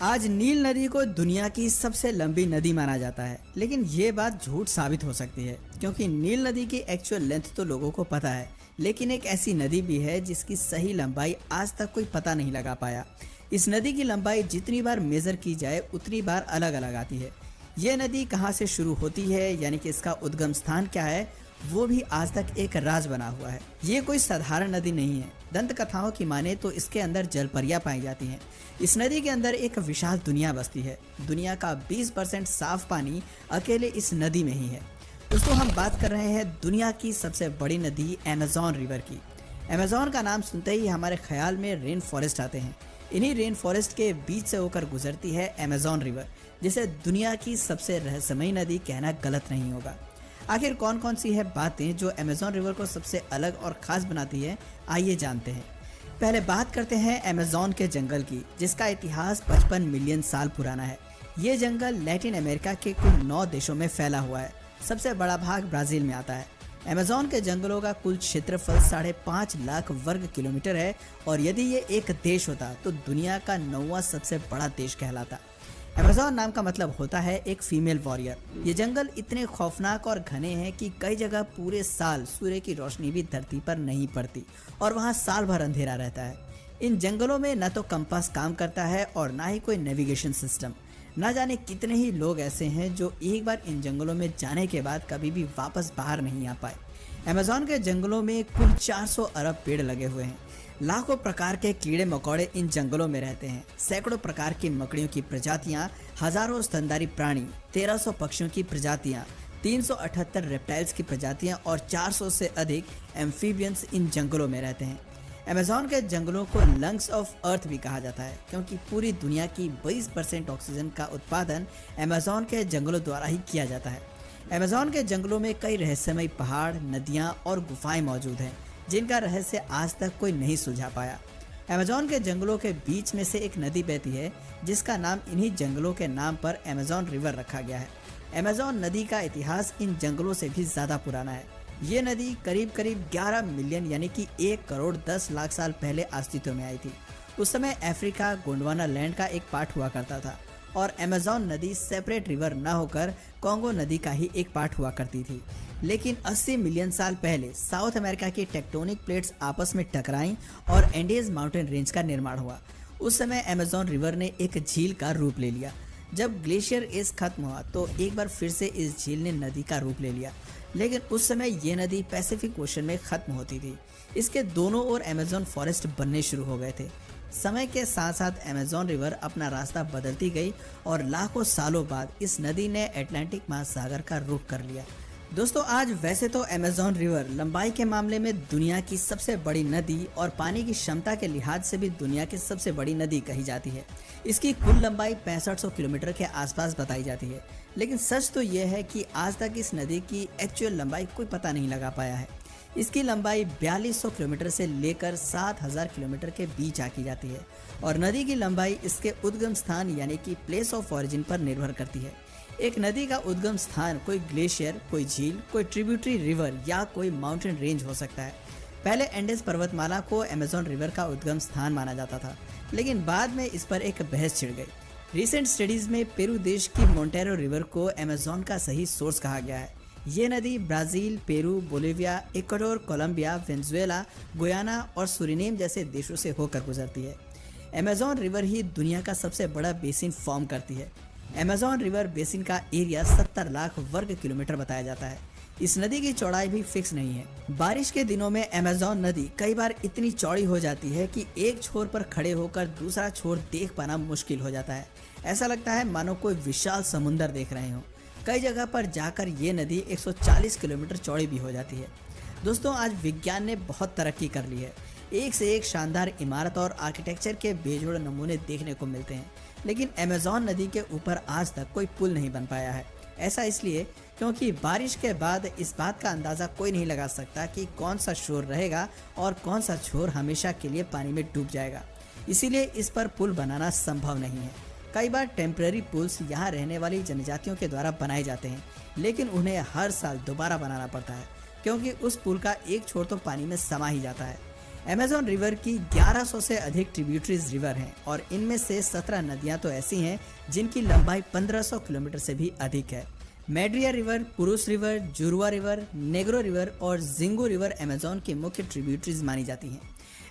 आज नील नदी को दुनिया की सबसे लंबी नदी माना जाता है, लेकिन ये बात झूठ साबित हो सकती है क्योंकि नील नदी की एक्चुअल लेंथ तो लोगों को पता है, लेकिन एक ऐसी नदी भी है जिसकी सही लंबाई आज तक कोई पता नहीं लगा पाया। इस नदी की लंबाई जितनी बार मेजर की जाए उतनी बार अलग अलग आती है। ये नदी कहाँ से शुरू होती है, यानी कि इसका उद्गम स्थान क्या है, वो भी आज तक एक राज बना हुआ है। ये कोई साधारण नदी नहीं है। दंत कथाओं की माने तो इसके अंदर जलपरियां पाई जाती हैं। इस नदी के अंदर एक विशाल दुनिया बसती है। दुनिया का 20% साफ पानी अकेले इस नदी में ही है। दोस्तों, हम बात कर रहे हैं दुनिया की सबसे बड़ी नदी अमेज़न रिवर की। अमेज़न का नाम सुनते ही हमारे ख्याल में रेन फॉरेस्ट आते हैं। इन्हीं रेन फॉरेस्ट के बीच से होकर गुजरती है अमेज़न रिवर, जिसे दुनिया की सबसे रहस्यमयी नदी कहना गलत नहीं होगा। आखिर कौन कौन सी है बातें जो अमेज़न रिवर को सबसे अलग और ख़ास बनाती है, आइए जानते हैं। पहले बात करते हैं अमेज़न के जंगल की, जिसका इतिहास 55 मिलियन साल पुराना है। ये जंगल लैटिन अमेरिका के कुल 9 देशों में फैला हुआ है। सबसे बड़ा भाग ब्राज़ील में आता है। अमेज़न के जंगलों का कुल क्षेत्रफल 5.5 लाख वर्ग किलोमीटर है और यदि ये एक देश होता तो दुनिया का 9वां सबसे बड़ा देश कहलाता। अमेज़न नाम का मतलब होता है एक फीमेल वॉरियर। ये जंगल इतने खौफनाक और घने हैं कि कई जगह पूरे साल सूर्य की रोशनी भी धरती पर नहीं पड़ती और वहाँ साल भर अंधेरा रहता है। इन जंगलों में न तो कंपास काम करता है और ना ही कोई नेविगेशन सिस्टम। ना जाने कितने ही लोग ऐसे हैं जो एक बार इन जंगलों में जाने के बाद कभी भी वापस बाहर नहीं आ पाए। अमेज़न के जंगलों में कुल 400 अरब पेड़ लगे हुए हैं। लाखों प्रकार के कीड़े मकोड़े इन जंगलों में रहते हैं। सैकड़ों प्रकार की मकड़ियों की प्रजातियां, हजारों स्तनधारी प्राणी, 1300 पक्षियों की प्रजातियां, 378 रेप्टाइल्स की प्रजातियां और 400 से अधिक एम्फीबियंस इन जंगलों में रहते हैं। अमेज़न के जंगलों को लंग्स ऑफ अर्थ भी कहा जाता है क्योंकि पूरी दुनिया की 20% ऑक्सीजन का उत्पादन अमेज़न के जंगलों द्वारा ही किया जाता है। अमेज़न के जंगलों में कई रहस्यमयी पहाड़, नदियाँ और गुफाएं मौजूद हैं जिनका रहस्य आज तक कोई नहीं सुलझा पाया। अमेज़न के जंगलों के बीच में से एक नदी बहती है जिसका नाम इन्हीं जंगलों के नाम पर अमेज़न रिवर रखा गया है। अमेज़न नदी का इतिहास इन जंगलों से भी ज़्यादा पुराना है। ये नदी करीब 11 मिलियन यानी कि 1 करोड़ 10 लाख साल पहले अस्तित्व में आई थी। उस समय अफ्रीका गोंडवाना लैंड का एक पार्ट हुआ करता था और अमेज़न नदी सेपरेट रिवर न होकर कॉन्गो नदी का ही एक पार्ट हुआ करती थी। लेकिन 80 मिलियन साल पहले साउथ अमेरिका की टेक्टोनिक प्लेट्स आपस में टकराईं और एंडीज माउंटेन रेंज का निर्माण हुआ। उस समय अमेज़न रिवर ने एक झील का रूप ले लिया। जब ग्लेशियर एज खत्म हुआ तो एक बार फिर से इस झील ने नदी का रूप ले लिया, लेकिन उस समय ये नदी पैसिफिक ओशन में खत्म होती थी। इसके दोनों ओर अमेज़न फॉरेस्ट बनने शुरू हो गए थे। समय के साथ साथ अमेज़न रिवर अपना रास्ता बदलती गई और लाखों सालों बाद इस नदी ने अटलांटिक महासागर का रुख कर लिया। दोस्तों, आज वैसे तो अमेज़न रिवर लंबाई के मामले में दुनिया की सबसे बड़ी नदी और पानी की क्षमता के लिहाज से भी दुनिया की सबसे बड़ी नदी कही जाती है। इसकी कुल लंबाई 6500 किलोमीटर के आसपास बताई जाती है, लेकिन सच तो यह है कि आज तक इस नदी की एक्चुअल लंबाई कोई पता नहीं लगा पाया है। इसकी लंबाई 4200 किलोमीटर से लेकर 7000 किलोमीटर के बीच आकी जाती है और नदी की लंबाई इसके उद्गम स्थान यानी कि प्लेस ऑफ ऑरिजिन पर निर्भर करती है। एक नदी का उद्गम स्थान कोई ग्लेशियर, कोई झील, कोई ट्रिब्यूटरी रिवर या कोई माउंटेन रेंज हो सकता है। पहले एंडेस पर्वतमाला को अमेज़न रिवर का उद्गम स्थान माना जाता था, लेकिन बाद में इस पर एक बहस छिड़ गई। रिसेंट स्टडीज में पेरू देश की मोंटेरो रिवर को अमेज़न का सही सोर्स कहा गया है। ये नदी Brazil, Peru, Bolivia, Ecuador, Colombia, Venezuela, Guyana और सुरिनेम जैसे देशों से होकर गुजरती है। अमेज़न रिवर ही दुनिया का सबसे बड़ा बेसिन फॉर्म करती है। अमेज़न रिवर बेसिन का एरिया 70 लाख वर्ग किलोमीटर बताया जाता है। इस नदी की चौड़ाई भी फिक्स नहीं है। बारिश के दिनों में अमेज़न नदी कई बार इतनी चौड़ी हो जाती है कि एक छोर पर खड़े होकर दूसरा छोर देख पाना मुश्किल हो जाता है। ऐसा लगता है मानो कोई विशाल समुंदर देख रहे हो। कई जगह पर जाकर ये नदी 140 किलोमीटर चौड़ी भी हो जाती है। दोस्तों, आज विज्ञान ने बहुत तरक्की कर ली है। एक से एक शानदार इमारत और आर्किटेक्चर के बेजोड़ नमूने देखने को मिलते हैं, लेकिन अमेज़न नदी के ऊपर आज तक कोई पुल नहीं बन पाया है। ऐसा इसलिए क्योंकि बारिश के बाद इस बात का अंदाज़ा कोई नहीं लगा सकता कि कौन सा छोर रहेगा और कौन सा छोर हमेशा के लिए पानी में डूब जाएगा। इसीलिए इस पर पुल बनाना संभव नहीं है। कई बार टेम्पररी पुल्स यहाँ रहने वाली जनजातियों के द्वारा बनाए जाते हैं, लेकिन उन्हें हर साल दोबारा बनाना पड़ता है क्योंकि उस पुल का एक छोर तो पानी में समा ही जाता है। अमेज़न रिवर की 1100 से अधिक ट्रिब्यूटरीज रिवर हैं और इनमें से 17 नदियां तो ऐसी हैं जिनकी लंबाई 1500 किलोमीटर से भी अधिक है। मेड्रिया रिवर, पुरुष रिवर, जुरुआ रिवर, नेग्रो रिवर और जिंगो रिवर अमेज़न की मुख्य ट्रिब्यूटरीज मानी जाती हैं।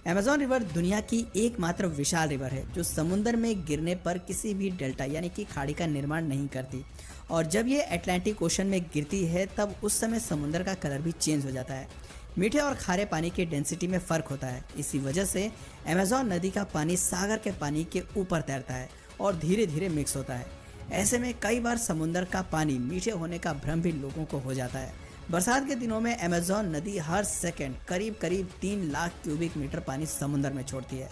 अमेज़न रिवर दुनिया की एकमात्र विशाल रिवर है जो समुद्र में गिरने पर किसी भी डेल्टा यानी कि खाड़ी का निर्माण नहीं करती, और जब ये अटलांटिक ओशन में गिरती है तब उस समय समुद्र का कलर भी चेंज हो जाता है। मीठे और खारे पानी की डेंसिटी में फ़र्क होता है। इसी वजह से अमेज़न नदी का पानी सागर के पानी के ऊपर तैरता है और धीरे धीरे मिक्स होता है। ऐसे में कई बार समुद्र का पानी मीठे होने का भ्रम भी लोगों को हो जाता है। बरसात के दिनों में अमेज़न नदी हर सेकंड करीब 3 लाख क्यूबिक मीटर पानी समुद्र में छोड़ती है।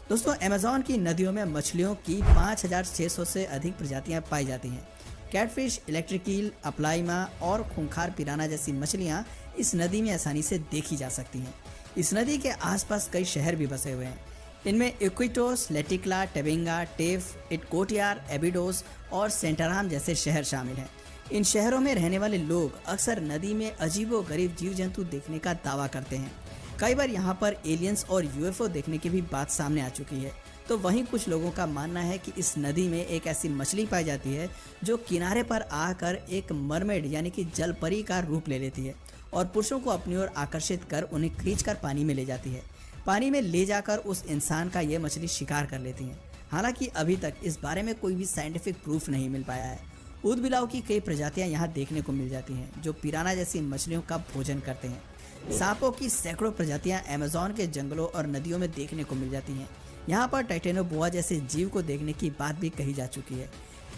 दोस्तों, अमेज़न की नदियों में मछलियों की 5600 से अधिक प्रजातियां पाई जाती हैं। कैटफिश, इलेक्ट्रिक ईल, अपलाइमा और खूंखार पिराना जैसी मछलियां इस नदी में आसानी से देखी जा सकती हैं। इस नदी के आसपास कई शहर भी बसे हुए हैं। इनमें इक्विटोस, लेटिक्ला, टेबिंगा, टेफ, इटकोटियार, एबिडोस और सेंटाराम जैसे शहर शामिल हैं। इन शहरों में रहने वाले लोग अक्सर नदी में अजीबोगरीब जीव जंतु देखने का दावा करते हैं। कई बार यहाँ पर एलियंस और यूएफओ देखने की भी बात सामने आ चुकी है। तो वहीं कुछ लोगों का मानना है कि इस नदी में एक ऐसी मछली पाई जाती है जो किनारे पर आकर एक मरमेड यानी कि जलपरी का रूप ले लेती है और पुरुषों को अपनी ओर आकर्षित कर उन्हें खींचकर पानी में ले जाती है। पानी में ले जाकर उस इंसान का यह मछली शिकार कर लेती है। हालांकि अभी तक इस बारे में कोई भी साइंटिफिक प्रूफ नहीं मिल पाया है। ऊदबिलाव की कई प्रजातियां यहाँ देखने को मिल जाती हैं जो पिराना जैसी मछलियों का भोजन करते हैं। सांपों की सैकड़ों प्रजातियां अमेज़न के जंगलों और नदियों में देखने को मिल जाती हैं। यहाँ पर टाइटेनोबोआ जैसे जीव को देखने की बात भी कही जा चुकी है।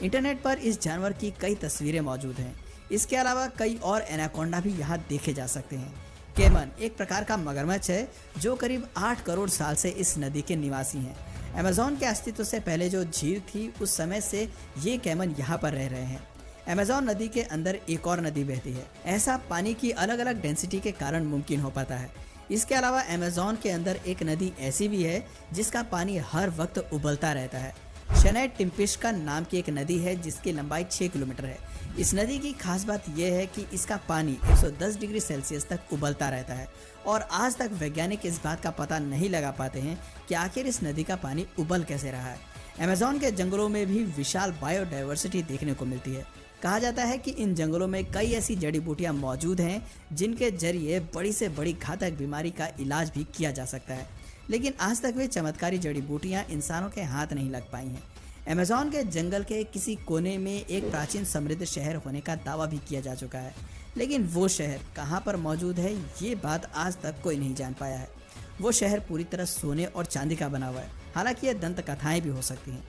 इंटरनेट पर इस जानवर की कई तस्वीरें मौजूद हैं। इसके अलावा कई और एनाकोंडा भी यहाँ देखे जा सकते हैं। कैमन एक प्रकार का मगरमच्छ है जो करीब 8 करोड़ साल से इस नदी के निवासी हैं। अमेज़न के अस्तित्व से पहले जो झील थी उस समय से ये कैमन यहाँ पर रह रहे हैं। अमेज़न नदी के अंदर एक और नदी बहती है। ऐसा पानी की अलग अलग डेंसिटी के कारण मुमकिन हो पाता है। इसके अलावा अमेज़न के अंदर एक नदी ऐसी भी है जिसका पानी हर वक्त उबलता रहता है। शनाई टिम्पिश नाम की एक नदी है जिसकी लंबाई 6 किलोमीटर है। इस नदी की खास बात यह है कि इसका पानी 110 डिग्री सेल्सियस तक उबलता रहता है और आज तक वैज्ञानिक इस बात का पता नहीं लगा पाते हैं कि आखिर इस नदी का पानी उबल कैसे रहा है। अमेज़न के जंगलों में भी विशाल बायोडाइवर्सिटी देखने को मिलती है। कहा जाता है कि इन जंगलों में कई ऐसी जड़ी बूटियां मौजूद हैं जिनके जरिए बड़ी से बड़ी घातक बीमारी का इलाज भी किया जा सकता है, लेकिन आज तक वे चमत्कारी जड़ी बूटियां इंसानों के हाथ नहीं लग पाई हैं। अमेज़न के जंगल के किसी कोने में एक प्राचीन समृद्ध शहर होने का दावा भी किया जा चुका है, लेकिन वो शहर कहाँ पर मौजूद है ये बात आज तक कोई नहीं जान पाया है। वो शहर पूरी तरह सोने और चांदी का बना हुआ है। हालांकि ये दंत कथाएं भी हो सकती हैं।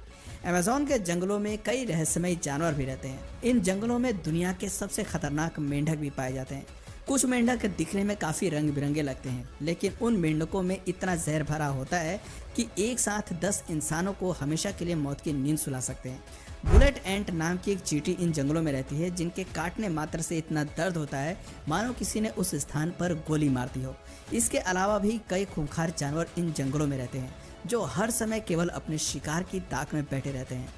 अमेज़न के जंगलों में कई रहस्यमयी जानवर भी रहते हैं। इन जंगलों में दुनिया के सबसे खतरनाक मेंढक भी पाए जाते हैं। कुछ मेंढक दिखने में काफ़ी रंग बिरंगे लगते हैं, लेकिन उन मेंढकों में इतना जहर भरा होता है कि एक साथ 10 इंसानों को हमेशा के लिए मौत की नींद सुला सकते हैं। बुलेट एंट नाम की एक चींटी इन जंगलों में रहती है जिनके काटने मात्र से इतना दर्द होता है मानो किसी ने उस स्थान पर गोली मार दी हो। इसके अलावा भी कई खूंखार जानवर इन जंगलों में रहते हैं जो हर समय केवल अपने शिकार की ताक में बैठे रहते हैं।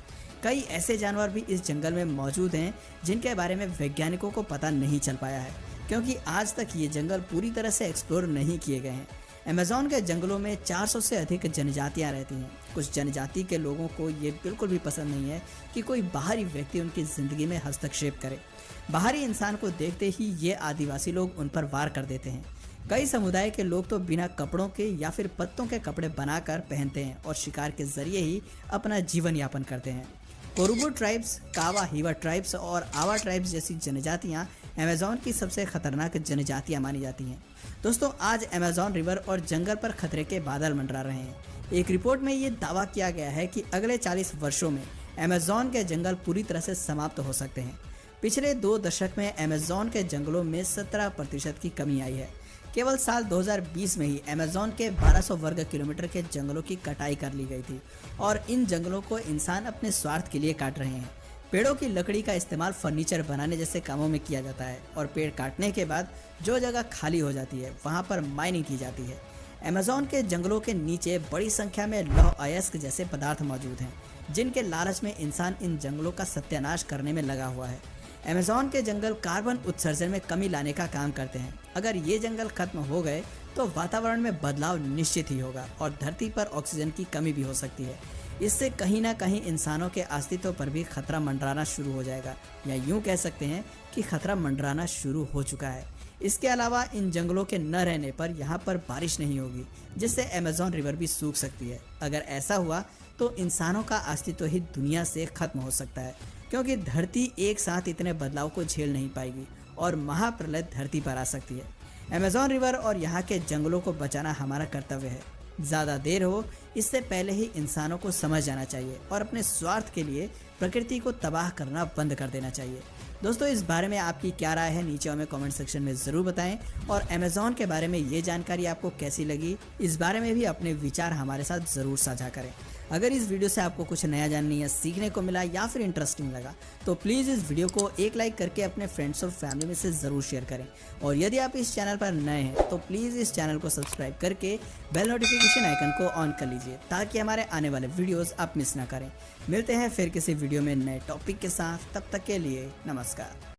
कई ऐसे जानवर भी इस जंगल में मौजूद हैं जिनके बारे में वैज्ञानिकों को पता नहीं चल पाया है, क्योंकि आज तक ये जंगल पूरी तरह से एक्सप्लोर नहीं किए गए हैं। अमेज़न के जंगलों में 400 से अधिक जनजातियां रहती हैं। कुछ जनजाति के लोगों को ये बिल्कुल भी पसंद नहीं है कि कोई बाहरी व्यक्ति उनकी ज़िंदगी में हस्तक्षेप करे। बाहरी इंसान को देखते ही ये आदिवासी लोग उन पर वार कर देते हैं। कई समुदाय के लोग तो बिना कपड़ों के या फिर पत्तों के कपड़े बनाकर पहनते हैं और शिकार के जरिए ही अपना जीवन यापन करते हैं। कोरुबू ट्राइब्स, कावा हिवा ट्राइब्स और आवा ट्राइब्स जैसी जनजातियां अमेज़न की सबसे खतरनाक जनजातियां मानी जाती हैं। दोस्तों, आज अमेज़न रिवर और जंगल पर खतरे के बादल मंडरा रहे हैं। एक रिपोर्ट में ये दावा किया गया है कि अगले 40 वर्षों में अमेज़न के जंगल पूरी तरह से समाप्त हो सकते हैं। पिछले 2 दशक में अमेज़न के जंगलों में 17% की कमी आई है। केवल साल 2020 में ही अमेज़न के 1200 वर्ग किलोमीटर के जंगलों की कटाई कर ली गई थी और इन जंगलों को इंसान अपने स्वार्थ के लिए काट रहे हैं। पेड़ों की लकड़ी का इस्तेमाल फर्नीचर बनाने जैसे कामों में किया जाता है और पेड़ काटने के बाद जो जगह खाली हो जाती है वहां पर माइनिंग की जाती है। अमेज़न के जंगलों के नीचे बड़ी संख्या में लौह अयस्क जैसे पदार्थ मौजूद हैं, जिनके लालच में इंसान इन जंगलों का सत्यानाश करने में लगा हुआ है। अमेज़न के जंगल कार्बन उत्सर्जन में कमी लाने का काम करते हैं। अगर ये जंगल खत्म हो गए तो वातावरण में बदलाव निश्चित ही होगा और धरती पर ऑक्सीजन की कमी भी हो सकती है। इससे कहीं ना कहीं इंसानों के अस्तित्व पर भी खतरा मंडराना शुरू हो जाएगा, या यूं कह सकते हैं कि खतरा मंडराना शुरू हो चुका है। इसके अलावा इन जंगलों के न रहने पर यहाँ पर बारिश नहीं होगी, जिससे अमेज़न रिवर भी सूख सकती है। अगर ऐसा हुआ तो इंसानों का अस्तित्व ही दुनिया से खत्म हो सकता है, क्योंकि धरती एक साथ इतने बदलाव को झेल नहीं पाएगी और महाप्रलय धरती पर आ सकती है। अमेज़न रिवर और यहाँ के जंगलों को बचाना हमारा कर्तव्य है। ज़्यादा देर हो इससे पहले ही इंसानों को समझ जाना चाहिए और अपने स्वार्थ के लिए प्रकृति को तबाह करना बंद कर देना चाहिए। दोस्तों, इस बारे में आपकी क्या राय है नीचे हमें कमेंट सेक्शन में ज़रूर बताएं, और अमेज़न के बारे में ये जानकारी आपको कैसी लगी इस बारे में भी अपने विचार हमारे साथ ज़रूर साझा करें। अगर इस वीडियो से आपको कुछ नया जानने या सीखने को मिला या फिर इंटरेस्टिंग लगा तो प्लीज़ इस वीडियो को एक लाइक करके अपने फ्रेंड्स और फैमिली में से ज़रूर शेयर करें। और यदि आप इस चैनल पर नए हैं तो प्लीज़ इस चैनल को सब्सक्राइब करके बेल नोटिफिकेशन आइकन को ऑन कर लीजिए, ताकि हमारे आने वाले वीडियोज़ आप मिस ना करें। मिलते हैं फिर किसी वीडियो में नए टॉपिक के साथ, तब तक के लिए नमस्कार।